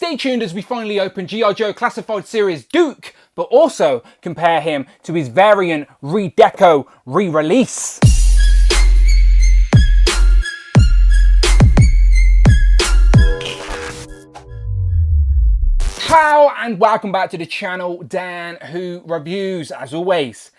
Stay tuned as we finally open G.I. Joe Classified Series Duke, but also compare him to his variant Deco re-release. How and welcome back to the channel, Dan Who Reviews. As always,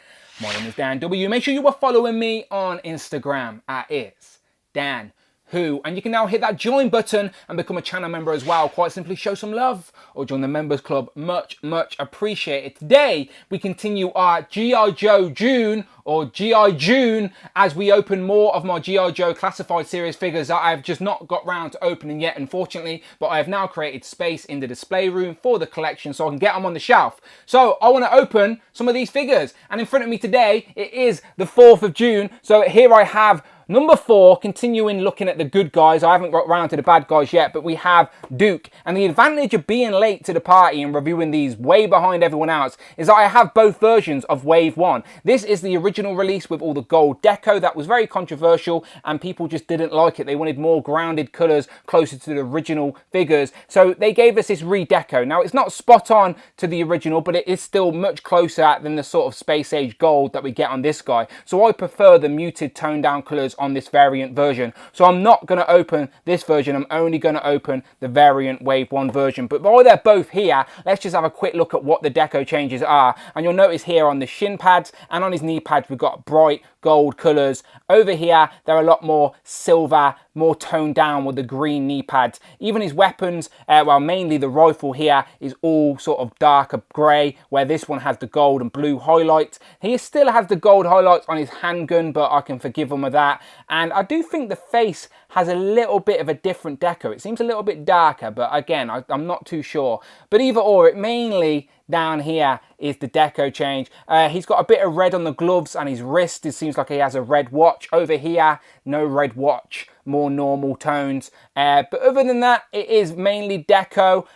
my name is Dan W. Make sure you are following me on Instagram at It's Dan Who, and you can now hit that join button and become a channel member as well. Quite simply show some love or join the members club. Much appreciated. Today we continue our G.I. Joe June or G.I. June as we open more of my G.I. Joe Classified Series figures that I've just not got round to opening yet, unfortunately, but I have now created space in the display room for the collection so I can get them on the shelf. So I want to open some of these figures, and in front of me today it is the 4th of June, so here I have number 4, continuing looking at the good guys. I haven't got round to the bad guys yet, but we have Duke. And the advantage of being late to the party and reviewing these way behind everyone else is that I have both versions of Wave 1. This is the original release with all the gold deco. That was very controversial and people just didn't like it. They wanted more grounded colours closer to the original figures. So they gave us this redeco. Now it's not spot on to the original, but it is still much closer than the sort of space age gold that we get on this guy. So I prefer the muted toned down colours on this variant version. So I'm not going to open this version, I'm only going to open the variant Wave 1 version. But while they're both here, let's just have a quick look at what the deco changes are. And you'll notice here on the shin pads and on his knee pads we've got bright gold colours. Over here they're a lot more silver, more toned down with the green knee pads. Even his weapons, well, mainly the rifle here is all sort of darker grey, where this one has the gold and blue highlights. He still has the gold highlights on his handgun, but I can forgive him with that. And I do think the face has a little bit of a different deco. It seems a little bit darker, but again, I'm not too sure. But either or, it mainly down here is the deco change. He's got a bit of red on the gloves and his wrist. It seems like he has a red watch. Over here, no red watch, more normal tones. But other than that, it is mainly deco,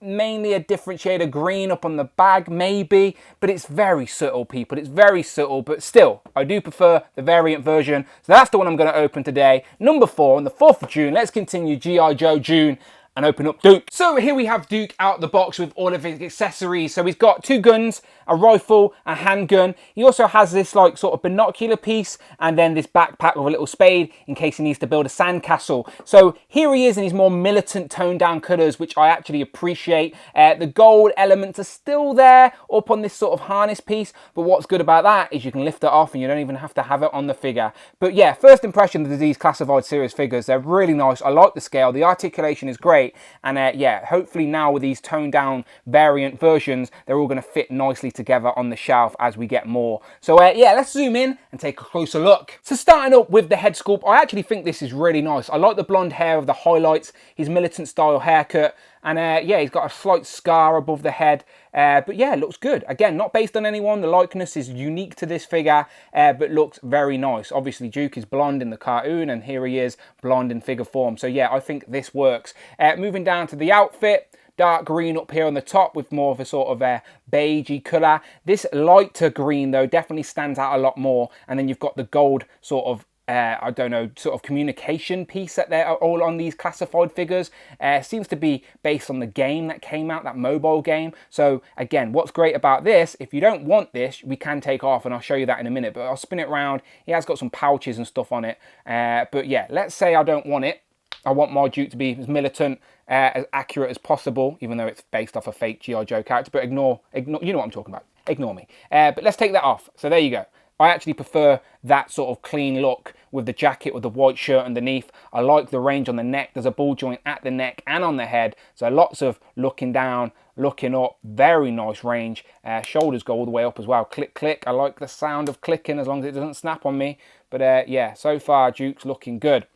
mainly a different shade of green up on the bag, maybe. But it's very subtle, people. It's very subtle, but still, I do prefer the variant version. So that's the one I'm going to open today. Number 4 on the 4th of June. Let's continue G.I. Joe June and open up Duke. So here we have Duke out the box with all of his accessories. So he's got 2 guns, a rifle, a handgun. He also has this like sort of binocular piece and then this backpack with a little spade in case he needs to build a sandcastle. So here he is in his more militant toned down colours, which I actually appreciate. The gold elements are still there up on this sort of harness piece, but what's good about that is you can lift it off and you don't even have to have it on the figure. But yeah, first impression of these Classified Series figures, they're really nice. I like the scale, the articulation is great. And yeah, hopefully now with these toned down variant versions, they're all going to fit nicely together on the shelf as we get more. So yeah, let's zoom in and take a closer look. So starting up with the head sculpt, I actually think this is really nice. I like the blonde hair of the highlights, his militant style haircut, and yeah, he's got a slight scar above the head. But yeah, it looks good. Again, not based on anyone. The likeness is unique to this figure, but looks very nice. Obviously, Duke is blonde in the cartoon, and here he is blonde in figure form. So yeah, I think this works. Moving down to the outfit. Dark green up here on the top with more of a sort of a beigey colour. This lighter green, though, definitely stands out a lot more. And then you've got the gold sort of I don't know, sort of communication piece that they're all on these classified figures. Seems to be based on the game that came out, that mobile game. So again, what's great about this, if you don't want this, we can take off, and I'll show you that in a minute, but I'll spin it around. He has got some pouches and stuff on it. But yeah, let's say I don't want it. I want my Duke to be as militant, as accurate as possible, even though it's based off a fake G.I. Joe character, but ignore, you know what I'm talking about. Ignore me. But let's take that off. So there you go. I actually prefer that sort of clean look with the jacket with the white shirt underneath. I like the range on the neck. There's a ball joint at the neck and on the head. So lots of looking down, looking up. Very nice range. Shoulders go all the way up as well. Click, click. I like the sound of clicking as long as it doesn't snap on me. But yeah, so far Duke's looking good.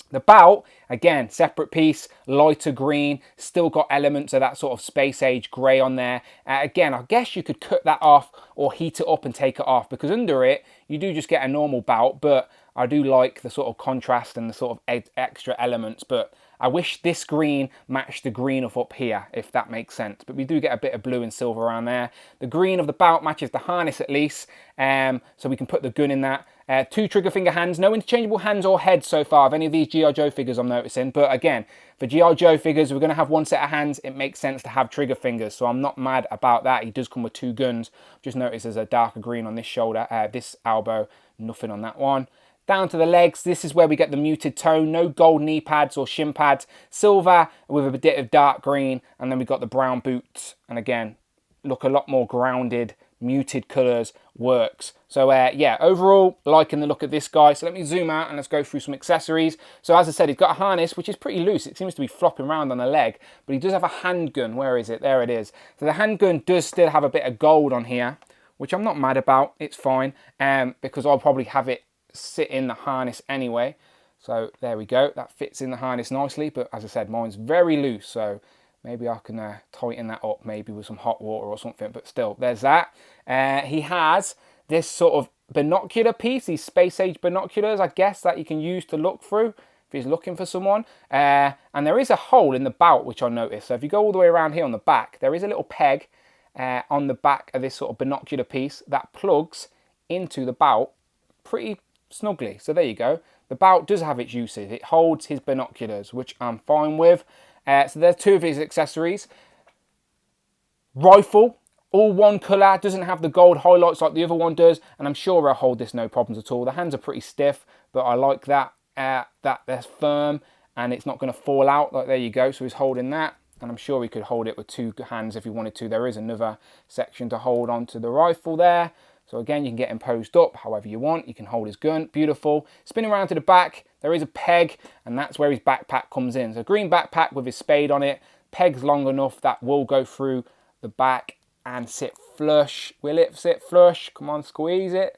The belt, again, separate piece, lighter green, still got elements of that sort of space age grey on there. Again, I guess you could cut that off or heat it up and take it off, because under it, you do just get a normal belt, but I do like the sort of contrast and the sort of extra elements, but I wish this green matched the green of up here, if that makes sense. But we do get a bit of blue and silver around there. The green of the belt matches the harness at least, so we can put the gun in that. 2 trigger finger hands, no interchangeable hands or heads so far of any of these G.I. Joe figures I'm noticing. But again, for G.I. Joe figures, we're going to have 1 set of hands. It makes sense to have trigger fingers, so I'm not mad about that. He does come with 2 guns. Just noticed there's a darker green on this shoulder, this elbow, nothing on that one. Down to the legs, this is where we get the muted tone. No gold knee pads or shin pads. Silver with a bit of dark green. And then we've got the brown boots. And again, look a lot more grounded, muted colours, works. So yeah, overall, liking the look of this guy. So let me zoom out and let's go through some accessories. So as I said, he's got a harness, which is pretty loose. It seems to be flopping around on the leg. But he does have a handgun. Where is it? There it is. So the handgun does still have a bit of gold on here, which I'm not mad about. It's fine, because I'll probably have it sit in the harness anyway. So there we go, that fits in the harness nicely, but as I said, mine's very loose, so maybe I can tighten that up maybe with some hot water or something. But still, there's that. He has this sort of binocular piece, these space age binoculars, I guess, that you can use to look through if he's looking for someone. And there is a hole in the bout, which I noticed. So if you go all the way around here on the back, there is a little peg on the back of this sort of binocular piece that plugs into the bout pretty snugly. So there you go. The bout does have its uses. It holds his binoculars, which I'm fine with. So there's 2 of his accessories. Rifle, all 1 colour, doesn't have the gold highlights like the other one does, and I'm sure I'll hold this no problems at all. The hands are pretty stiff, but I like that, that they're firm and it's not going to fall out. Like, there you go. So he's holding that, and I'm sure he could hold it with 2 hands if he wanted to. There is another section to hold onto the rifle there. So again, you can get him posed up however you want. You can hold his gun, beautiful. Spin around to the back, there is a peg, and that's where his backpack comes in. So green backpack with his spade on it. Peg's long enough that will go through the back and sit flush. Will it sit flush? Come on, squeeze it.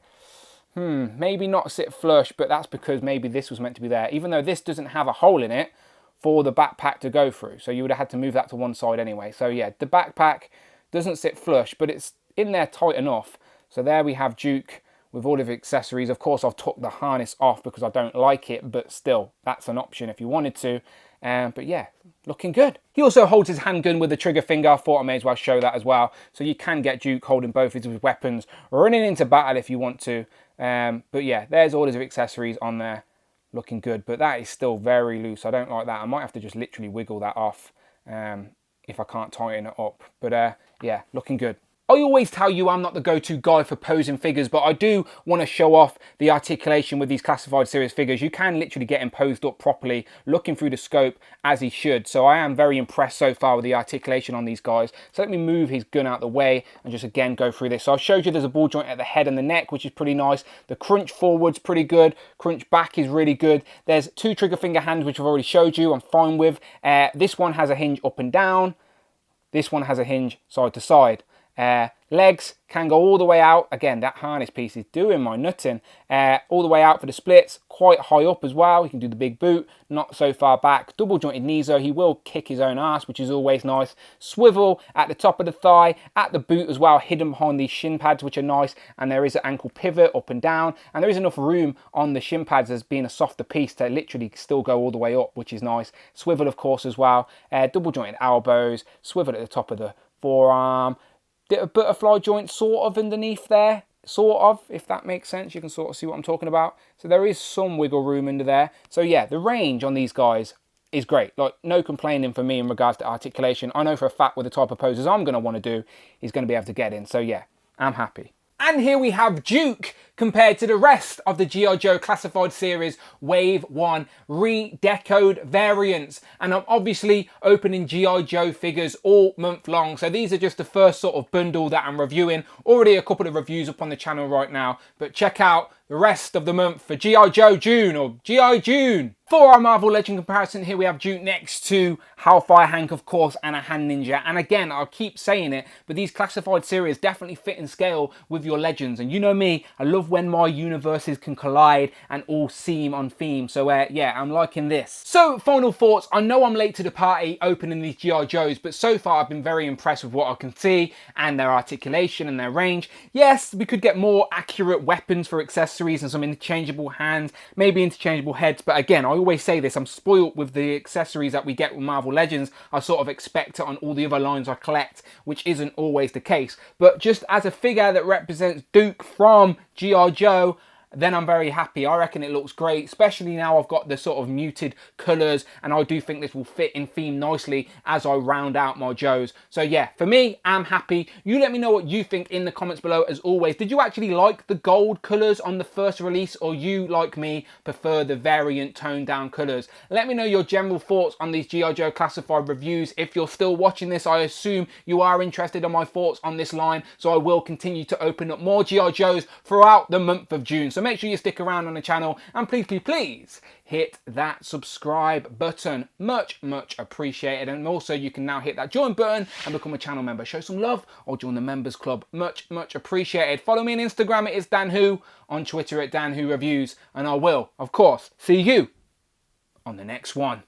Maybe not sit flush, but that's because maybe this was meant to be there. Even though this doesn't have a hole in it for the backpack to go through. So you would have had to move that to one side anyway. So yeah, the backpack doesn't sit flush, but it's in there tight enough. So there we have Duke with all of his accessories. Of course, I've took the harness off because I don't like it, but still, that's an option if you wanted to. But yeah, looking good. He also holds his handgun with the trigger finger. I thought I may as well show that as well. So you can get Duke holding both of his weapons, running into battle if you want to. But yeah, there's all his accessories on there. Looking good, but that is still very loose. I don't like that. I might have to just literally wiggle that off if I can't tighten it up. But yeah, looking good. I always tell you I'm not the go-to guy for posing figures, but I do want to show off the articulation with these classified series figures. You can literally get him posed up properly, looking through the scope as he should. So I am very impressed so far with the articulation on these guys. So let me move his gun out the way and just again go through this. So I showed you there's a ball joint at the head and the neck, which is pretty nice. The crunch forward's pretty good. Crunch back is really good. There's 2 trigger finger hands, which I've already showed you. I'm fine with. This one has a hinge up and down. This one has a hinge side to side. Legs can go all the way out. Again, that harness piece is doing my nutting. All the way out for the splits, quite high up as well. You can do the big boot, not so far back. Double jointed knees though, he will kick his own ass, which is always nice. Swivel at the top of the thigh, at the boot as well, hidden behind these shin pads, which are nice. And there is an ankle pivot up and down. And there is enough room on the shin pads as being a softer piece to literally still go all the way up, which is nice. Swivel, of course, as well. Double jointed elbows, swivel at the top of the forearm. A butterfly joint sort of underneath there, sort of, if that makes sense. You can sort of see what I'm talking about. So there is some wiggle room under there. So yeah, the range on these guys is great. Like, no complaining for me in regards to articulation. I know for a fact with the type of poses I'm going to want to do, he's going to be able to get in. So yeah, I'm happy. And here we have Duke compared to the rest of the G.I. Joe Classified Series Wave 1 re-decoed variants. And I'm obviously opening G.I. Joe figures all month long. So these are just the first sort of bundle that I'm reviewing. Already a couple of reviews up on the channel right now. But check out the rest of the month for G.I. Joe June, or G.I. June. For our Marvel Legend comparison, here we have Duke next to Hellfire Hank, of course, and a Hand Ninja. And again, I'll keep saying it, but these classified series definitely fit in scale with your Legends. And you know me, I love when my universes can collide and all seem on theme. So yeah, I'm liking this. So final thoughts. I know I'm late to the party opening these G.I. Joes, but so far I've been very impressed with what I can see and their articulation and their range. Yes, we could get more accurate weapons for accessories and some interchangeable hands, maybe interchangeable heads, but again, I always say this, I'm spoiled with the accessories that we get with Marvel Legends. I sort of expect it on all the other lines I collect, which isn't always the case. But just as a figure that represents Duke from G.I. Joe, then I'm very happy. I reckon it looks great, especially now I've got the sort of muted colours, and I do think this will fit in theme nicely as I round out my Joes. So yeah, for me, I'm happy. You let me know what you think in the comments below. As always, did you actually like the gold colours on the first release, or you, like me, prefer the variant toned down colours? Let me know your general thoughts on these G.I. Joe Classified reviews. If you're still watching this, I assume you are interested in my thoughts on this line, so I will continue to open up more G.I. Joes throughout the month of June. So make sure you stick around on the channel, and please hit that subscribe button. Much appreciated. And also you can now hit that join button and become a channel member. Show some love or join the members club. Much appreciated. Follow me on Instagram, it is Dan Who, on Twitter at Dan Who Reviews, and I will, of course, see you on the next one.